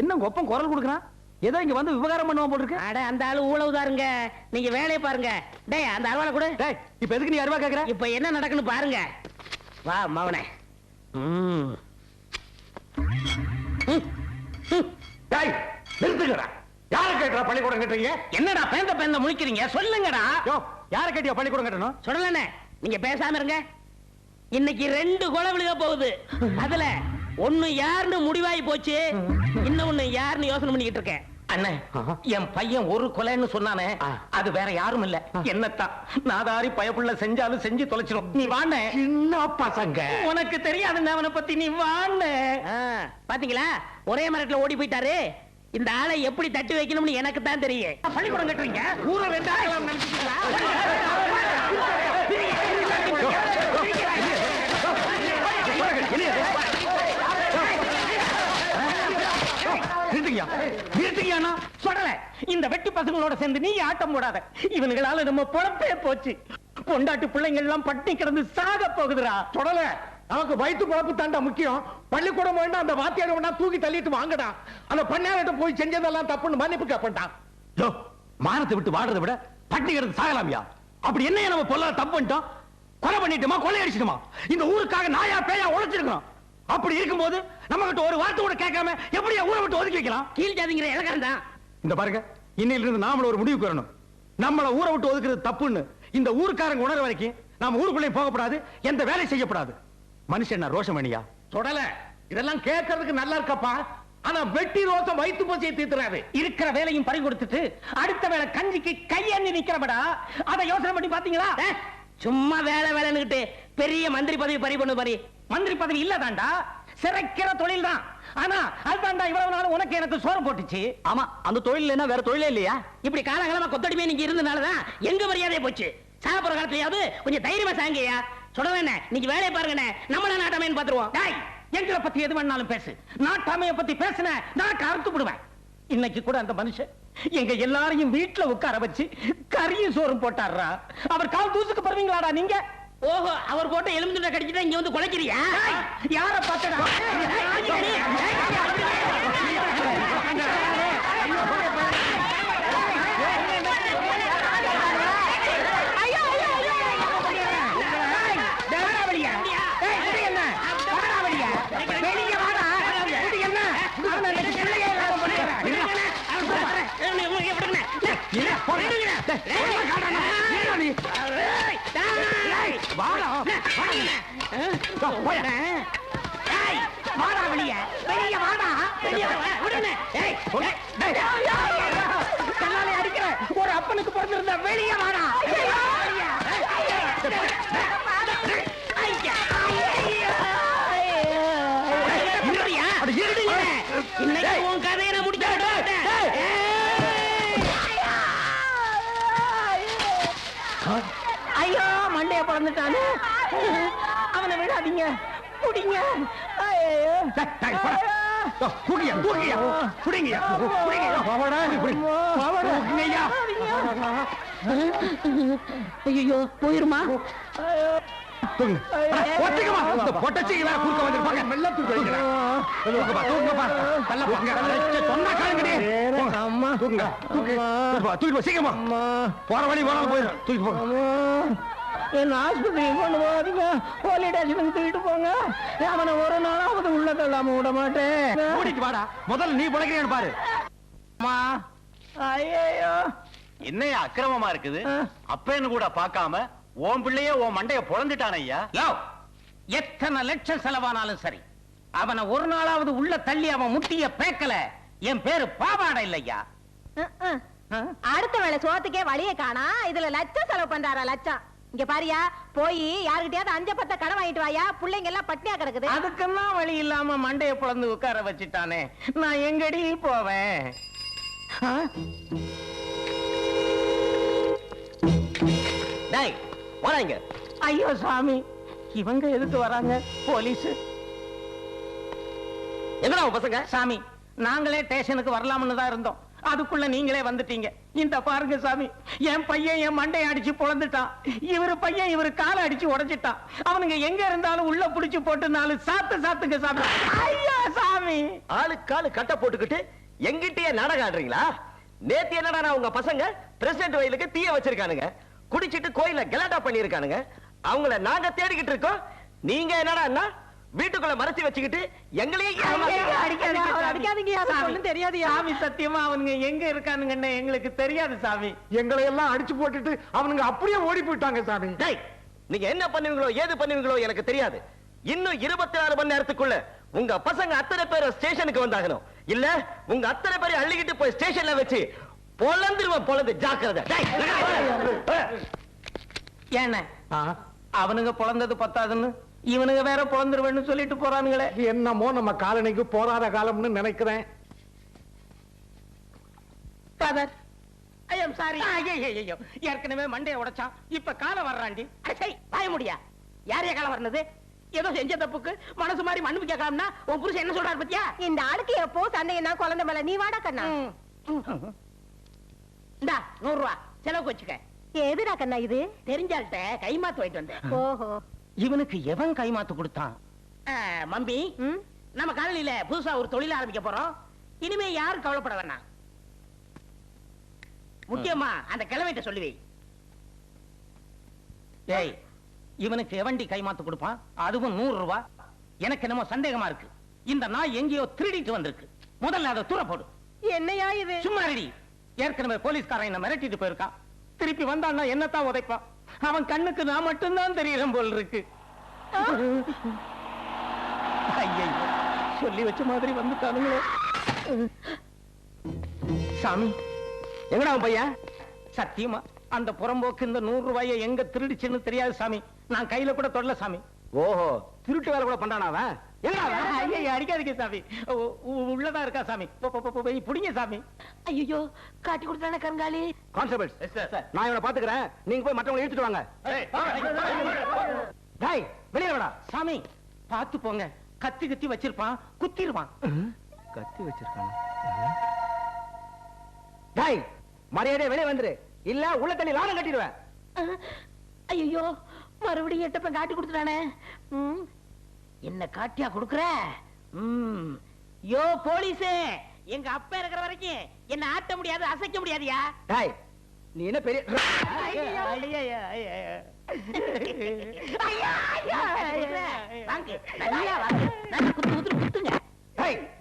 E: என்ன உங்க ஒப்பம் குரல் கொடுக்குறான்? ஏதோ இங்க வந்து விவகாரம் பண்ணுவான் போல இருக்கு.
A: அட அந்த ஆளு ஊழவுதாருங்க, நீங்க வேலையை பாருங்க. டேய் அந்த அருவாளை கூட.
E: டேய், இப்ப எதுக்கு நீ அருவா கேக்குற?
A: இப்ப என்ன நடக்குன்னு பாருங்க. வா மவனே.
H: டேய் நிறுத்துங்கடா. யார கேக்குறா பள்ளிக்கூடம் கட்டுறீங்க?
A: என்னடா பேந்த முழிக்கிறீங்க? சொல்லுங்கடா.
E: யோ, யார கேட்டியா பள்ளிக்கூடம் கட்டணும்?
A: சொல்லலனே, நீங்க பேசாம இருங்க. இன்னைக்கு 2 கொலை விழுக போகுது. அதுல ஒண்ணு யாருன்னு முடிவாயி போச்சு, இன்னொன்னு யாருன்னு யோசனை பண்ணிக்கிட்டு இருக்கேன். அண்ணே, என் பையன் ஒரு கொலைன்னு சொன்னானே, அது வேற யாரும் இல்ல, என்னத்தான். நாதாரி பயப்புள்ள செஞ்சாலும் செஞ்சு தொலைச்சிரும். நீ வாண்ணே.
H: சின்ன பசங்க,
A: உனக்கு தெரியாதுங்க அவனை பத்தி, நீ வாண்ணே. பாத்தீங்களா, ஒரே மரத்துல ஓடி போயிட்டாரு. இந்த ஆளை எப்படி தட்டி வைக்கணும்னு எனக்கு தான் தெரியும். பள்ளிக்கூடம் கட்டுறீங்க, ஊரை ரெண்டாக்கலாம் நினைச்சிட்டீங்களா? சொல்லல, இந்த வெட்டி பசங்களோட சேர்ந்து நீ ஆட்டம் போடாத. இவனுங்களால நம்ம பொழப்பே போச்சு. பொண்டாட்டி பிள்ளைங்க எல்லாம் பட்டினி கிடந்து சாக போகுதுடா.
H: தொடல, நமக்கு வயிற்று குழப்பு தாண்டா முக்கியம். பள்ளிக்கூடம் வேண்டாம், அந்த வாத்தியாரை வேணா தூக்கி தள்ளிட்டு வாங்கடா. அந்த பண்ணையார்கிட்ட போய் செஞ்சதெல்லாம் தப்புன்னு மன்னிப்பு கேட்பேன்டான்.
E: மானத்தை விட்டு வாடுறதை விட பட்டினி கிடந்து சாகலாமியா? அப்படி என்ன நம்ம பொல்லாத தப்பு பண்ணிட்டோம்? கொலை பண்ணிட்டுமா, கொள்ளை அடிச்சிட்டுமா? இந்த ஊருக்காக நாயா பேயா உழைச்சிருக்கோம். அப்படி இருக்கும்போது நம்ம கிட்ட ஒரு வார்த்தை கூட கேட்காம எப்படியா ஊரை விட்டு ஒதுக்கி வைக்கலாம்?
A: கீழ் ஜாதிங்கிற இலக்காரன் தான்.
E: இந்த பாருங்க, இன்னையில இருந்து நாமள ஒரு முடிவுக்கு வரணும். நம்மள ஊரை விட்டு ஒதுக்குறது தப்புன்னு இந்த ஊருக்காரங்க உணர வரைக்கும் நாம ஊருக்குள்ளே போகப்படாது, எந்த வேலை செய்யப்படாது. மனுஷன் ரோஷம் வேணியா?
H: தொடல, இதெல்லாம் கேட்கறதுக்கு நல்லா இருக்கப்பா, ஆனா வெட்டி ரோசம் வயிற்று பசியை தீர்த்துறாரு.
A: இருக்கிற வேலையும் பறி கொடுத்துட்டு அடுத்த வேலை கஞ்சிக்கு கையண்ணி நிக்கிறபடா. அதை யோசனை பண்ணி பாத்தீங்களா? சும்மா வேலைன்னுகிட்டு பெரிய மந்திரி பதவி பறி பண்ணு பாரு. மந்திரி பதவி இல்லதாண்டா, சிறைக்கிற தொழில் தான். ஆனா அதுதான்டா இவ்வளவு நாள் உனக்கு எனக்கு சோறு போட்டுச்சு.
E: ஆமா, அந்த தொழில் என்ன வேற தொழிலே இல்லையா?
A: இப்படி காலகாலமா கொத்தடிமே நீங்க இருந்தனாலதான் எங்க மரியாதையே போச்சு. சாப்பிடுற காலத்துலயாவது கொஞ்சம் தைரியமா சாங்கய்யா. சொல்றேன், நீங்க வேலையை பாருங்க, நம்மள நாட்டாமைன்னு பாத்துருவோம். எங்களை பத்தி எது வேணாலும் பேசு, நாட்டாமைய பத்தி பேசுன நான் கருத்து விடுவேன். இன்னைக்கு கூட அந்த மனுஷன் எங்க எல்லாரையும் வீட்டுல உட்கார வச்சு கறியும் சோறும் போட்டாரா. அவர் கால் தூசுக்கு பருவீங்களாடா நீங்க? ஓஹோ, அவர் போட்ட எலும்புதுண்டை கடிச்சிட்டா இங்க வந்து குலைக்கிறியா? யார பார்த்தடா? ஒரு அப்பனுக்கு பிறந்திருந்த வெளியே வாடா. இன்னைக்கு உன் கதையை நான் முடிச்சு ஐயோ மண்டைய பிறந்துட்டானு. அவனை விடாதீங்க, குடிங்க. ஐயோ போயிருமா?
H: ஒட்டிக்கமா பொட்டச்சிக்கு வேற குறுக்க வந்து மெல்ல தூக்கி வைக்கிறேன் தூக்குங்கப்பா தள்ள போங்க சொன்னா காலுங்கடி
D: அம்மா
H: தூக்குங்க தூக்கி போ சீக்கிரமா போற வழி போறாம போயிடும் தூக்கி போங்க
A: என்ன ஆஸ்பத்திரிக்கு கொண்டு போகாதீங்க, போலீஸ் ஸ்டேஷனுக்கு தூக்கிட்டு போங்க. அவனை ஒரு நாளாவது உள்ள தள்ளாம விட மாட்டேன்.
H: ஓடிட்டு வாடா, முதல்ல நீ பிழைக்கிறேன்னு பாரு.
A: அம்மா, ஐயோ,
E: என்னையா அக்கிரமமா இருக்குது? அப்பேன்னு கூட பார்க்காம உன் பிள்ளையே உன் மண்டைய பொழந்துட்டான் ஐயா.
A: யோ, எத்தனை லட்சம் செலவானாலும் சரி, அவனை ஒரு நாளாவது உள்ள தள்ளி அவன் முட்டிய பேக்கல என் பேரு பாவாடை இல்லையா.
C: அடுத்த வேளை சோத்துக்கே வழியை காணா, இதுல லட்சம் செலவு பண்றாரா லட்சம். இங்க பாரியா, போய் யாருக்கிட்டயாவது 5 கடன் வாங்கிட்டு வாயா, பிள்ளைங்க எல்லாம் பட்டினியா கிடக்குது.
A: அதுக்கெல்லாம் வழி இல்லாம மண்டைய பொளந்து உட்கார வச்சுட்டானே, நான் எங்கடி போவேன்?
E: டேய் வராங்க.
A: ஐயோ சாமி, இவங்க எதுக்கு வராங்க? போலீஸ்.
E: எங்கடா உன் பசங்க?
A: சாமி, நாங்களே ஸ்டேஷனுக்கு வரலாம்னு தான் இருந்தோம், அதுக்குள்ள நீங்களே வந்துட்டீங்க. இந்த பாருங்க சாமி, என் பையன் என் மண்டையை அடிச்சு பொளந்துட்டான், இவரு பையன் இவரு காலை அடிச்சு உடைச்சிட்டான். அவனுங்க எங்க இருந்தாலும் உள்ள புடிச்சு போட்டு 4 சாத்துங்க சாமி. ஐயோ சாமி,
E: ஆளுக்காலு கட்ட போட்டுக்கிட்டு எங்கிட்டயே நாடகம் ஆடுறீங்களா? நேத்து என்னடா உங்க பசங்க பிரசிடென்ட் வயலுக்கு தீய வச்சிருக்கானுங்க, குடிச்சிட்டு கோயில கலாட்டா பண்ணிருக்கானுங்க. அவங்கள நாங்க தேடிக்கிட்டு இருக்கோம். நீங்க என்னடா அண்ணா வீட்டுக்குள்ள மறைச்சு வச்சுக்கிட்டு எங்களையே
A: சாமி, சத்தியமா அவனுங்க எங்க இருக்கானுங்கன்னு எங்களுக்கு தெரியாது சாமி.
H: எங்களை எல்லாம் அடிச்சு போட்டுட்டு அவனுங்க அப்படியே ஓடி போயிட்டாங்க சாமி.
E: டேய், நீங்க என்ன பண்ணுவீங்களோ ஏது பண்ணுவீங்களோ எனக்கு தெரியாது. இன்னும் 24 மணி நேரத்துக்குள்ள உங்க பசங்க அத்தனை பேர் ஸ்டேஷனுக்கு வந்தாகணும். இல்ல உங்க அத்தனை பேரை அள்ளிக்கிட்டு போய் ஸ்டேஷன்ல வச்சு பொளந்துருவன். பொளந்து ஜாக்கிரதை.
A: ஏன அவனுங்க பொளந்தது பத்தாதுன்னு இவனுங்க வேற பொளந்துருவேன்னு சொல்லிட்டு போறானுங்களே.
H: என்னமோ நம்ம காலனிக்கு போராத காலம்னு நினைக்கிறேன்.
A: Father, I am sorry. ஐயோ, ஏற்கனவே மண்டைய உடைச்சான், இப்ப கால வர்றாண்டி. சரி, பாய முடியா? யாரைய கால வர்றது? ஏதோ செஞ்ச தப்புக்கு மனசு மாதிரி மண்ணு கேட்கலாம்னா உன் புருஷன் என்ன சொல்றாரு பத்தியா?
C: இந்த ஆளுக்கு எப்போ சண்டைனா குழந்தை மேல நீ வாடா கண்ணா.
A: இந்தா 100 ரூபா செலவுக்கு வச்சுக்க.
C: எதுடா கண்ணா இது?
A: தெரிஞ்சால்ட்ட கைமாத்து வாங்கிட்டு வந்தேன்.
C: ஓஹோ,
A: இவனுக்கு எவன் கைமாத்து கொடுத்தான்? மம்பி,
C: ம்,
A: நம்ம காலனியில புதுசா ஒரு தொழில் ஆரம்பிக்க போறோம். இனிமே யாரும் கவலைப்பட வேணாம். முக்கியமா அந்த கிழமைட்ட சொல்லி வை. ஏய், இவனுக்கு எவண்டி கைமாத்து கொடுப்பான்? அதுவும் 100 ரூபா. எனக்கு என்னமோ சந்தேகமா இருக்கு. இந்த நாய் எங்கேயோ திருடிட்டு வந்திருக்கு. முதல்ல அதை தூர போடு.
C: என்னையா இது?
A: சும்மா ரெடி. ஏற்கனவே போலீஸ்காரன் என்ன மிரட்டிட்டு போயிருக்கான். திருப்பி வந்தான்னா என்னத்தான் உதைப்பான். அவன் கண்ணுக்கு நான் மட்டும்தான் தெரியறேன் போல் இருக்கு. ஐயோ, சொல்லி வச்ச மாதிரி வந்துட்டானுங்களே. சாமி,
E: எங்கடா உன் பையன்?
A: சத்தியமா அந்த புறம்போக்கு இந்த 100 ரூபாயை எங்க திருடிச்சுன்னு தெரியாது சாமி. நான் கையில கூட தொடல சாமி.
E: ஓஹோ, திருட்டு வேலை கூட பண்றானா அவன்?
A: ஐயோ, அடிக்காதீங்க சாமி, உள்ளதா இருக்கா சாமி. போய் புடிங்க சாமி.
C: ஐயோ, காட்டி கொடுத்தானே கருங்காலி.
E: கான்ஸ்டபிள்ஸ், நான் இவனை பாத்துக்கிறேன், நீங்க போய் மற்றவங்களை இழுத்துட்டு வாங்க. டேய், வெளியே வாடா.
A: சாமி, பாத்து போங்க, கத்தி வச்சிருப்பான், குத்திடுவான்.
E: கத்தி வச்சிருக்கான? டேய், மரியாதை வெளியே வந்துரு, இல்ல உள்ள தள்ளி லாடம் கட்டிடுவேன்.
C: ஐயோ, மறுபடியும் எட்டப்ப காட்டி கொடுத்துட்டானே.
A: என்ன காட்டியா கொடுக்குற? யோ போலீஸே, எங்க அப்பா இருக்கிற வரைக்கும் என்ன ஆட்ட முடியாது, அசைக்க முடியாதியா?
E: டேய், நீ என்ன பெரிய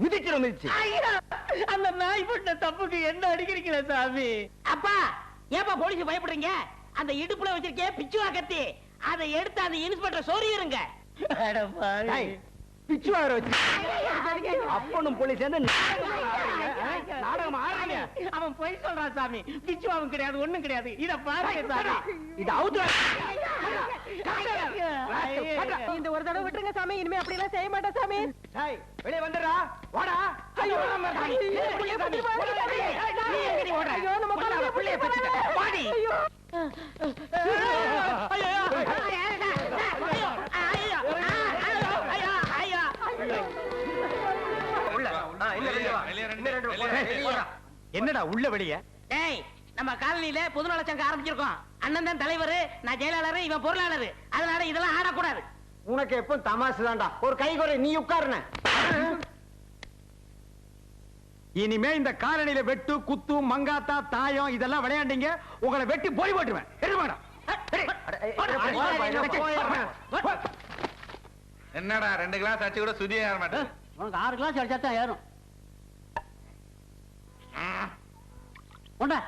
E: மிதிக்கிறோம் மிதிச்சு.
A: அந்த நாய் பண்ண தப்புக்கு என்ன அடிக்கிறீங்களா சாமி? அப்பா, ஏப்பா போலீஸ் பயப்படுறீங்க? அந்த இடுப்புல வச்சிருக்கே பிச்சுவா கத்தி, அதை எடுத்து அந்த இன்ஸ்பெக்டர் சொறியிருங்க.
E: பிச்சு வாங்குற வச்சு அப்பனும் போலீஸ் நாடகம் ஆடுறீங்க.
A: அவன் போய் சொல்றான் சாமி, பிச்சுவாவும் கிடையாது, ஒண்ணும் கிடையாது. இத பாருங்க சாமி,
E: இது அவுத்து.
C: இந்த ஒரு தடவை விட்டுருங்க சாமி, இனிமே அப்படி எல்லாம் செய்ய மாட்டேன் சாமி.
E: டேய், வெளியே வந்துடுறா, வாடா.
A: ஐயோ, நம்ம பிள்ளைய பச்சிட்ட வாடி.
E: என்னடா உள்ள வெளிய?
A: நம்ம காலனியில பொதுநல சங்கம் ஆரம்பிச்சிருக்கோம். அண்ணன் தான் தலைவர், நான் செயலாளர், இவன் பொருளாளர். அதனால இதெல்லாம் ஆடக்கூடாது.
D: உனக்கு எப்ப தமாசு தான்டா. ஒரு கை குறை, நீ உட்காருன.
E: இனிமே இந்த காலனியில வெட்டு குத்து மங்காத்தா தாயம் இதெல்லாம் விளையாண்டீங்க, உங்களை வெட்டி போய் போட்டுருவேன்.
G: என்னடா 2 கிளாஸ் அடிச்சு கூட சுதியே ஏற மாட்டேன்.
C: உனக்கு 6 கிளாஸ் அடிச்சா தான் ஏறும். உண்டா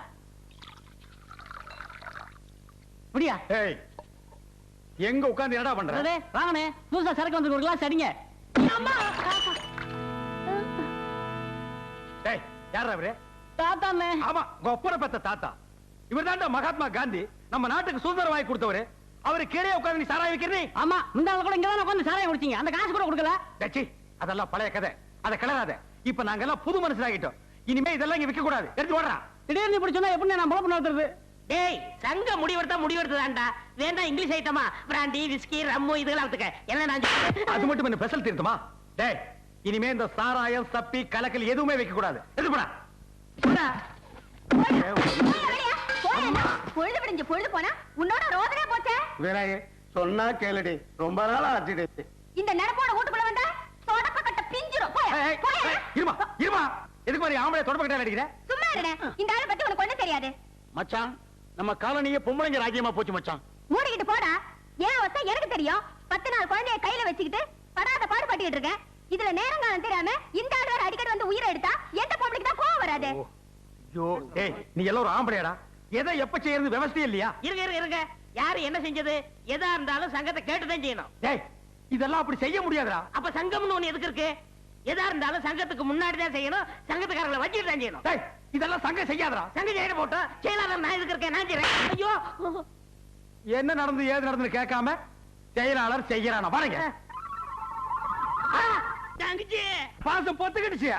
C: முடியா?
E: ஏய், எங்க உட்கார்ந்து என்னடா பண்ற?
C: வாங்கண்ணே, புதுசா சரக்கு வந்து 1 கிளாஸ் அடிங்க.
E: டேய், யாரா இவரு?
C: தாத்தாண்ணே.
E: ஆமா, கொப்பர பெத்த தாத்தா. இவர் தான்டா மகாத்மா காந்தி, நம்ம நாட்டுக்கு சுதந்திரம் வாங்கி கொடுத்தவரு. அவரு கீழே உட்கார்ந்து நீ சாராயம் விக்கிறீ?
C: ஆமா, இந்த ஆளு கூட இங்கதான் உட்கார்ந்து சாராயம் குடிச்சீங்க. அந்த காசு கூட கொடுக்கல.
E: டச்சி, அதெல்லாம் பழைய கதை. அதை கிளறாத. இப்ப நாங்க எல்லாம் புது மனுஷனாகிட்டோம். இனிமே இதெல்லாம் இங்க விற்க கூடாது. எடுத்து ஓடுறா.
C: திடீர்னு இப்படி சொன்னா எப்படி நான் பொழப்பு நடத்துறது?
A: டேய், சங்க முடிவெடுத்தான்டா. வேண்டாம் இங்கிலீஷ் ஐட்டமா, பிராண்டி, விஸ்கி, ரம்மு இதெல்லாம் எடுத்துக்க. என்ன நான்
E: அது மட்டும் என்ன ஸ்பெஷல் தீர்த்தமா? டேய், இனிமே இந்த சாராயம் சப்பி கலக்கல் எதுவுமே வைக்க கூடாது. எடுத்து போடா.
B: பொழுது விடிஞ்சு பொழுது போனா உன்னோட ரோதனே போச்சே.
D: வீராயே சொன்னா கேளுடி, ரொம்ப நாள் ஆச்சுடு.
B: இந்த நினைப்போட வீட்டுக்குள்ள வந்தா தொடப்ப கட்ட பிஞ்சிரும். போயா,
E: ஏய்,
B: போயா.
E: ஏய், இருமா இருமா. எதுக்கு மாதிரி ஆம்பளை தொடர்பு கிட்ட அடிக்கிற?
B: சும்மா இருடே. இந்த ஆளை பத்தி உனக்கு ஒண்ணும் தெரியாது.
E: மச்சான், நம்ம காலனியே பொம்பளைங்க ராஜ்யமா போச்சு மச்சான்.
B: மூடிக்கிட்டு போடா. ஏன் அவஸ்தை எனக்கு தெரியும். 10 நாள் குழந்தைய கையில வச்சுக்கிட்டு படாத பாடு பட்டுக்கிட்டு இருக்கேன். இதுல நேரங்காலம் தெரியாம இந்த ஆள் அடிக்கடி வந்து உயிரை எடுத்தா எந்த பொம்பளைக்கு தான் கோவம் வராது?
E: ஐயோ, டேய், நீ எல்லாம் ஒரு ஆம்பளையாடா. எதை எப்ப செய்யறது விவசாயம் இல்லையா?
A: இருங்க. யாரு என்ன செஞ்சது? எதா இருந்தாலும் சங்கத்தை கேட்டுதான் செய்யணும்.
E: டேய், இதெல்லாம் அப்படி செய்ய முடியாதுடா.
A: அப்ப சங்கம்னு ஒண்ணு எதுக்கு இருக்கு? எதா இருந்தாலும் சங்கத்துக்கு முன்னாடி தான் செய்யணும். சங்கத்துக்காரங்களை வச்சுட்டு தான் செய்யணும்.
E: டேய், இதெல்லாம் சங்கம் செய்யாதடா.
A: சங்கம் செய்ய போட்டோம். செயலாளர் நான் எதுக்கு இருக்கேன்? நான் செய்யறேன். ஐயோ,
E: என்ன நடந்து ஏது நடந்து கேட்காம செயலாளர் செய்யறானா? பாருங்க,
A: தங்கச்சி
E: பாசம் பொத்துக்கிடுச்சு.